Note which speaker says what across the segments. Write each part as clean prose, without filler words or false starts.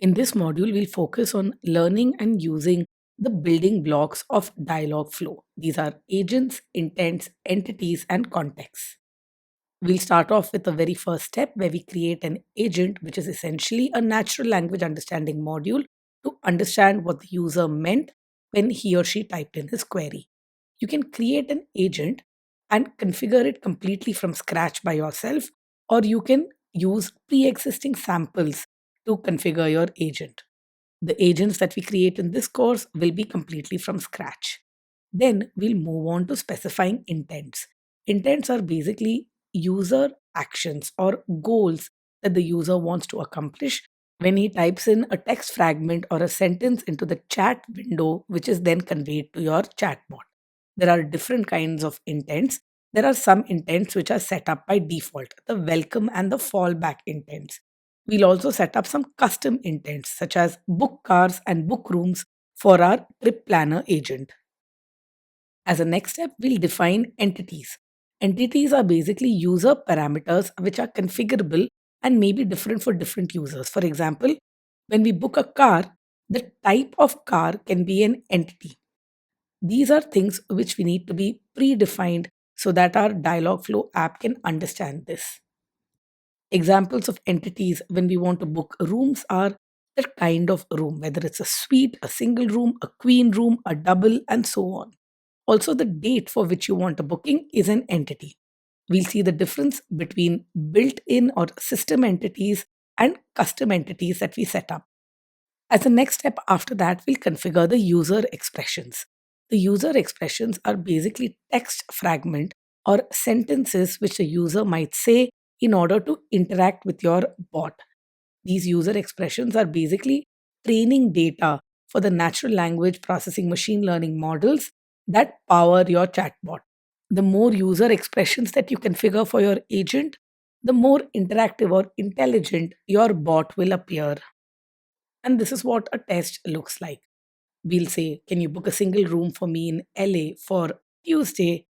Speaker 1: In this module, we'll focus on learning and using the building blocks of dialogue flow. These are agents, intents, entities, and contexts. We'll start off with the very first step where we create an agent, which is essentially a natural language understanding module to understand what the user meant when he or she typed in his query. You can create an agent and configure it completely from scratch by yourself, or you can use pre existing samples to configure your agent. The agents that we create in this course will be completely from scratch. Then we'll move on to specifying intents. Intents are basically user actions or goals that the user wants to accomplish when he types in a text fragment or a sentence into the chat window, which is then conveyed to your chatbot. There are different kinds of intents. There are some intents which are set up by default, the welcome and the fallback intents. We'll also set up some custom intents such as book cars and book rooms for our trip planner agent. As a next step, we'll define entities. Entities are basically user parameters which are configurable and may be different for different users. For example, when we book a car, the type of car can be an entity. These are things which we need to be predefined so that our Dialogflow app can understand this. Examples of entities when we want to book rooms are the kind of room, whether it's a suite, a single room, a queen room, a double, and so on. Also, the date for which you want a booking is an entity. We'll see the difference between built in or system entities and custom entities that we set up. As a next step after that, we'll configure the user expressions. The user expressions are basically text fragment or sentences which the user might say in order to interact with your bot. These user expressions are basically training data for the natural language processing machine learning models that power your chatbot. The more user expressions that you configure for your agent, the more interactive or intelligent your bot will appear. And this is what a test looks like. We'll say, can you book a single room for me in LA for Tuesday?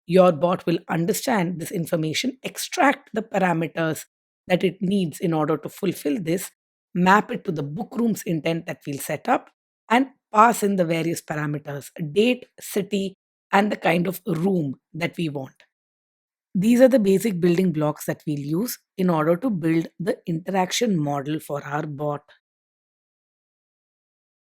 Speaker 1: Your bot will understand this information, extract the parameters that it needs in order to fulfill this, map it to the book room's intent that we'll set up, and pass in the various parameters date, city, and the kind of room that we want. These are the basic building blocks that we'll use in order to build the interaction model for our bot.